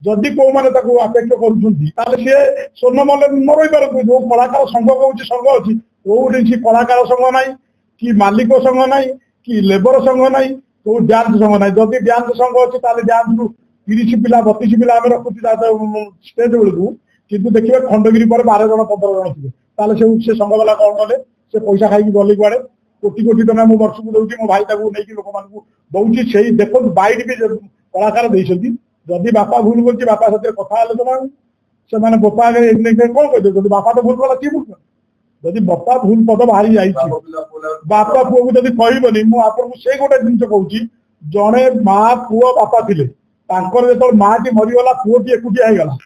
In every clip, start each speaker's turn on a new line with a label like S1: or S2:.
S1: जदि कौ मैंने अपेक्षा कर स्वर्णमल न रही पारती जो कलाकार संघ कौन संघ अच्छी कौटी कलाकार संघ ना कि मालिक संघ ना कि लेबर संघ ना कौ डांस संघ ना जदि डांस संघ अच्छी डांस रु 30 पिला 32 पिला आम रखुचे स्टेज बेलू कितु देखिए खंडगिरी पर 12 जन 15 जन थे से संघ वाला कौन कले से पैसा खाई गले कुआड़े कोटी कोटी टका मु वर्ष को दूसरी मो भाई नहीं लोक मान दूसरी से देखो बैठ भी कलाकार देखते जदि बापा भूल कर बापा साथ कथा से बापा आगे कौन कहते बापा तो भूल कला किए भूल जदि बापा भूल पद बाहरी जाइए बापा पुओ को जब कहबनी मुझे गोटे जिन कहूँ जड़े माँ पुओ बापा थे जो माँ टी मरीगला पुओटी एकुटिया होगला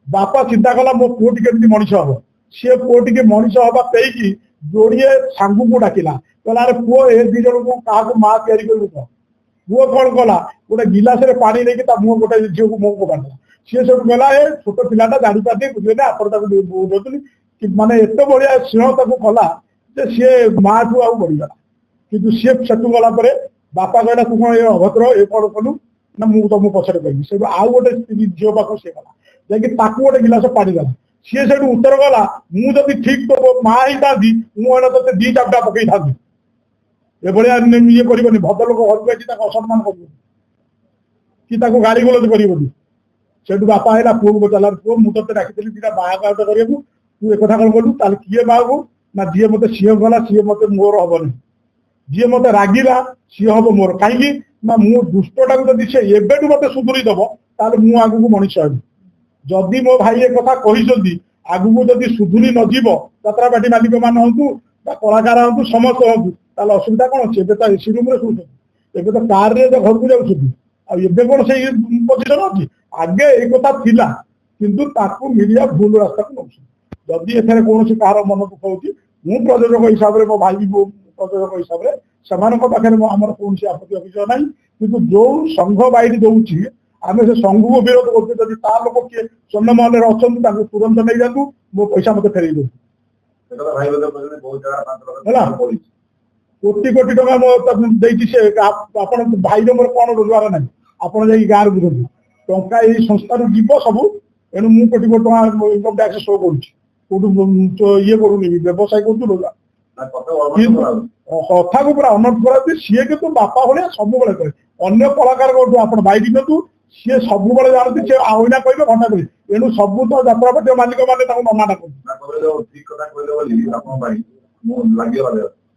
S1: बापा चिंता कला मो पुओटी केमती मनीष हम सी पुओटी मनीष हवा पेकी जोड़े सांगू को डाकिला कहला अरे पुओ ए दी जन को क्या माँ तैयारी कर पुओ कौन कला गोटे गिलास पानी नहीं मुह गोटे झील को मुह को बांधला सी सब कहला ए छोट पिलाटा जानी पार्टी बुझे ना आप माने एत बढ़िया स्नेह कला सी माँ ठू आउ बढ़ीगला कि सी सेठू गला बापा कहला तू कौन ये अभद्र ये कौन कलु ना मुझे तुम पछरे कहबी से आउ गोटे झील पाक सी गला जा गोटे गिलास पानी देला सी से उत्तर गला मुझे ठीक तो माँ ही था मुझे ते दी चापटा पकई था ये ये कर भद्रलोक घर को असम्मान कर गाड़ी गलत कर बापा है पुओ को पचारा पुओ मुझे डाकी दीटा बाहर करने तू एक कौन कलु किए बाहू ना जी मत सी गला सी मत मोर हेनी जी मत रागिला सी हम मोर कहीं मु दुष्टा को जब सी एवं मत सुधुरी दब ताल मु आगू मनीष हेबी जदि मो भाई एक कथा कहते आगू जदि सुधुरी नजीब यात्रा पार्टी मालिक मान हूँ कलाकार हूँ समस्त हूँ ताल असुविधा कौन अच्छे तो एसी रूम शुणुते तो कार घर को जाऊँ कौन से पोजिशन अच्छी आगे एक कथा थिला किंतु मीडिया भूल रास्ता को नौ जदि एथे कौन कहार मन दुख होती मु प्रयोजक हिसाब से मो भाई भी प्रयोजक हिसाब से पाखे आम कौन आपत्ति अभियोग ना कि जो संघ बैठ दौर आम से संघ को विरोध करते ता लोक किए स्वर्णमहल अच्छा तुरंत नहीं जातु मो पैसा मत फेर दो कोटी कोटी टका भाई मोर कौन रोजगार ना आप गाँव बुझे टंका यही संस्था जीव सब एणु मु कोटी कोटी टका इनकम टैक्स शो कर ये करूनी व्यवसाय करूँ कथा को पूरा अनर्थ करा सी कि बापा भाया सब कहे अन्य कलाकार कौन आप बैठ दिखातु सी सब जानते सी आईना कहे घंटा कहे एणु सब तो यात्रा पार्टी मालिक मैंने नमाना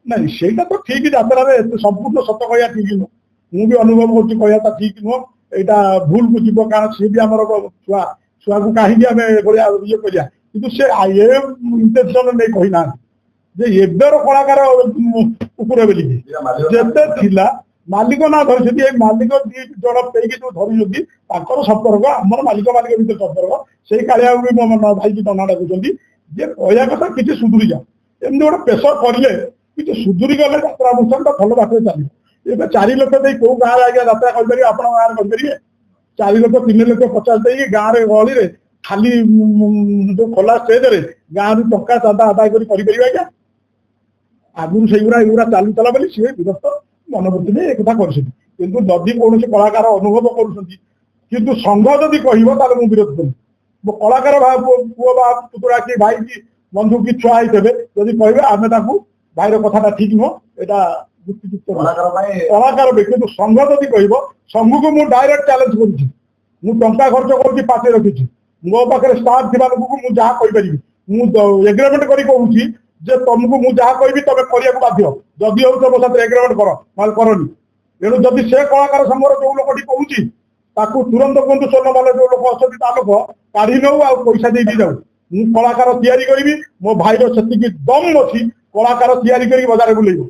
S1: नहीं से ठीक यात्रा संपूर्ण सत कह ठीक नुह मुझे अनुभव कर ठीक नुह यहाँ भूल को जीव कारण सी भी आम छुआ छुआ को कहीं आम ये करा कि सी इंटेंशन नहीं कहना एबर कलाकार उपरे बोलिकी मालिक ना धरी मालिक दी जन पे जो धरी संपर्क आम मालिक मालिक भर संपर्क से कालिया भी मो भाई की टना डाकुं कहया कथा कि सुधुरी जा एमती गोटे प्रेसर करेंगे कि सुधुरी गले यात्रा अनुष्ठान भल बात चलो ये 4 लाख दे कौ गाँव आज्ञा यात्रा कर आप गाँव करेंगे 4 लाख 3 लाख 50 दे गाँव गहली खाली जो खोला स्टेज रे गाँव टंका चांदा आदाय कर आज्ञा आगुरी से युरा चलुला बोली सी विरक्त मनोवृत्ति में एक कर जदि कौन कलाकार अनुभव कर संघ जदि कह विरोध करी मो कलाकार पुओ बा पुतुरा कि भाई की बंधु की छुआ होते जदि कहे आम भाईर कथा ठीक नुह यहाँ कलाकार कि संघ जदि कह संघ को मुझे डायरेक्ट चैलेंज कर टंका खर्च कर पार्टी रखी मो पाखे स्टाफ थी लोक मुझे जहाँ कहीपरि मुझे एग्रीमेंट कर कहूँ जे तुमको मुझे जहाँ कहि तुम करने बाध्य जदि हो तुम साथ एग्रीमेंट कर करनी एणु जदि से कलाकार संघर जो लोक कहूँ तुरंत कहूँ स्वर्णमहल जो लोक अच्छा लोक काढ़ी नौ आ पैसा दे जाऊ मु कलाकार तैयारी करी मो भाईर से दम अच्छी कलाकार तैयारी कर बजार बुलेब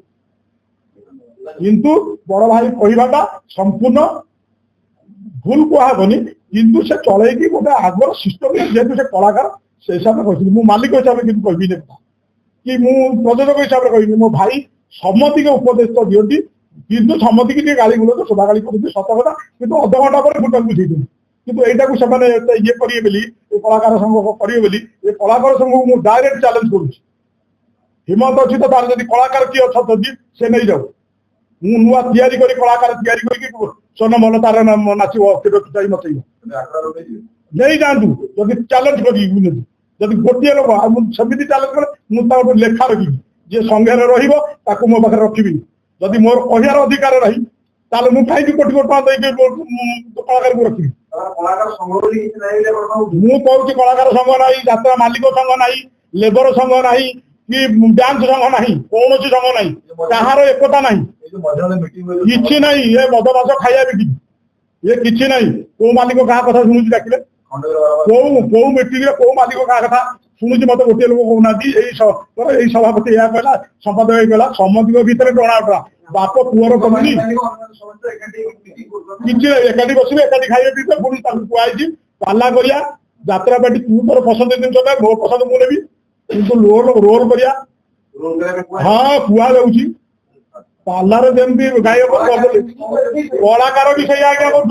S1: किंतु बड़ भाई कहवाटा संपूर्ण भूल कहबनी किंतु से चलैकी गोटे आगर सिस्टम जेहतु से कलाकार से हिसाब से कही मालिक हिसाब से कहबी कि मु प्रयोजक हिसाब से कही मो भाई सम्मति के उपदेश तो दिखती किंतु सम्मति की गाड़ी गुलो तो शोभा गाड़ी करते सत कथा कि अध घंटा पर भोटर बुझे किंतु यहाँ से ये करेंगे बोली कलाकार संघ करेंगे ये कलाकार संघ को मुझे डायरेक्ट चैलेंज करुँच हिम्मत अच्छी तो तार कलाकार किए अच्छा से नहीं जाऊ मु नुआ तैयारी करी कलाकार तैयारी करके स्वर्णमहल तार नाचो नचेब नहीं जातु जदि चैलेंज कर जदि गोटे लोक सेमती चैलेंज करे मुझे लेखा रखी जी संघे रही मो पाखे रखी जदि मोर कहार अधिकार रही ताले मु कहीं कोटी कोटी कलाकार को रखी मु कहूँ कलाकार संघ ना यात्रा मालिक संघ ना लेबर संघ ना कि डांस संघ ना कौन संघ ना कहार एकता ना कि ना ये मद मास खाया बिकी ये कि ना कौ मालिक क्या कथा शुणुची डाकिले कौ मीटिंग कौ मालिक क्या कथा शुणुची मत गोटे लोक कहना यही सभापति या कहला संपादक कहला समझ भितर टणाटा बाप पुअर कमी किसी एकाठी बसवे एकाठी खाइए पीते पुणी कहुई पाला करिया यात्रा पार्टी तू तोर पसंद जिन मो पसंद मुझे किंतु रोल करिया हाँ कुआ जाऊँगी पालार जमी गायक कलाकार भी सही आज्ञा कर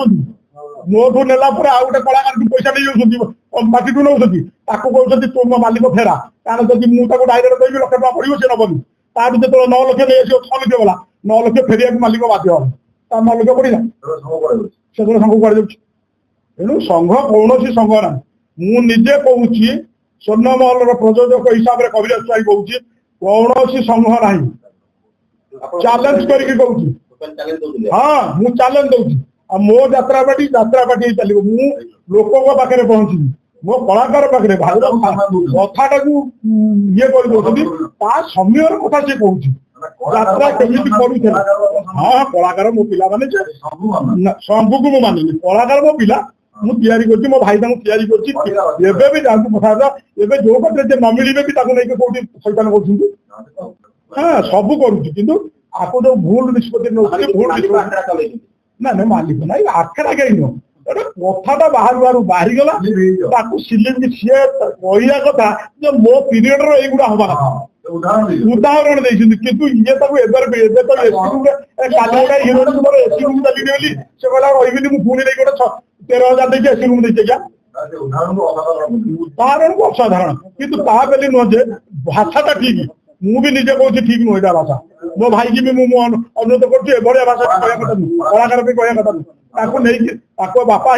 S1: मोठू नेला आउ गोटे कलाकार पैसा नहीं जाऊँ बाकी टू नौ कहते तुम मालिक फेरा कारण जब मुझे डायरेक्ट देवी लक्ष टाँग पड़ो सी नबनी तार जो 9 लक्ष नहीं आस 6 लक्ष गला 9 लक्ष फेरिया मालिक बाध्य हम तार 9 लक्ष पड़ा से संघ कड़ तेणु संघ कौन संघ ना मुझे कहूँ स्वर्णमहल प्रयोजक हिसाब से कविराज स्वाई कहूँ कौन संघ ना चैलेंज करके कहूँ हाँ मु चैलेंज दूसरी मो यात्रा पार्टी चलो मु लोकों पाखे पहुंची मो कलाकार पाखे कथा ये कर समय कथा सी कहूँ यात्रा केमी करूला हाँ कलाकार मो पिला माने सबू को मानी कलाकार मो पिला मुझे मो भाई कर भी जातु कथा जो कटे न मिले भी नहीं शैतान कर हाँ सब करूँ आपको जो भूल निष्पत्ति भूल ना ना मालिक ना आखर आगे कथा बाहर बाहर गला सिलिंग सी कह कथा मो पीरियड रहा हवा उदाहरण किंतु ये हिरो एसी रूम चली से कहला रही पुणी नहीं गोटे 13,000 देखिए एसी रूम देखिए क्या उदाहरण को असाधारण किंतु ताली नुहे भाषाटा ठीक मु भी निजे कहूँ ठीक नुह भाषा मो भाई की भी अनुरोध कर बढ़िया भाषा कह कथा कलाकार भी कह कथा नहीं बापा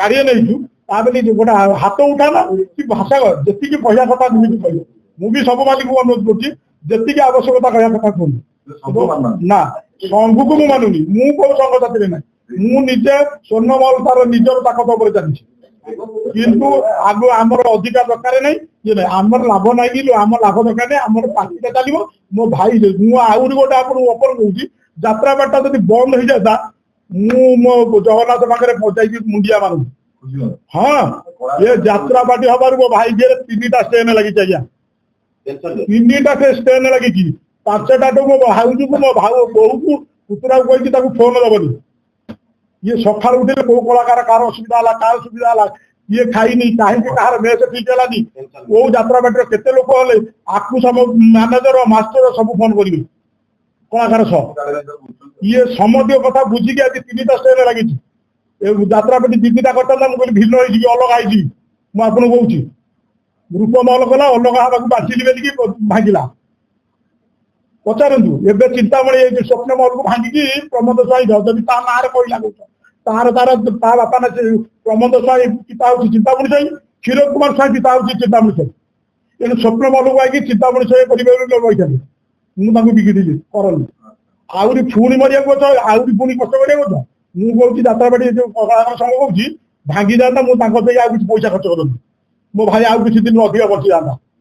S1: गाड़ी नहीं गोटे हाथ उठाना कि भाषा जी कह कथा कह मुझे सब मालिक को अनुरोध कर जी आवश्यकता कह कथा कहूँ ना संघ को मुझे मानुनी मु कौ संघ साथी ना मुझे स्वर्णमहल तार निजर ताकत उपर चलती किंतु आग आमर अधिकार दरकार नहीं ये ना आमर लाभ नहीं आम लाभ दरकार नहीं आम पार्टी चलो मो भाई मुझे गोटे आप ओपन कहूँ यात्रा बाटा जब बंद हो जाता मो जगन्नाथ पाखे जाकि मुंडिया मारू हाँ ये यात्रा पार्टी हबार मो भाई जी 3टा स्टेन लगी आज्ञा 3टा से स्टेन लगी 5टा तो मो भाई को मो भाव बोहू को पुतरा को कही फोन दबनी ये सका उठे कौ कलाकार कार असुविधा है क्या सुविधा है ये खाईनी कहीं कहार मेस ठीक है कौ यात्रा बाटर केते लोक हेले आपको सब मैनेजर मास्टर सब फोन करेंगे कलाकार सह ये समझ कथा बुझिकी आज 3टा स्टेन लगी यात्रा पार्टी 2टा करता मुझे भिन्न हो अलग आई मुझे कहूँ रूपमहल कला अलग हाँ बांचिली बोलिकी भांगिला पचारतु एवं चिंतामणि स्वप्नमहल को भांगिकी प्रमोद स्वाई जब ता ना कहला तार तार ता बापा ना प्रमोद स्वाई पिता हूँ चिंतामणि स्वाई क्षीर कुमार स्वाई पिता हूँ चिंतामणि स्वाई तेणु स्वप्नमहल को आई चिंतामणि स्वाई रही मुझे बिगिड़ी करनी आहरी पुणी मरिया आहरी पुणी कष्ट करा मुझे यात्रा पार्टी जो कलाकार संघ कहूँ भांगी जाता मुझे पैसा खर्च करनी मो भाई आउ किसी दिन अधिक बची जाता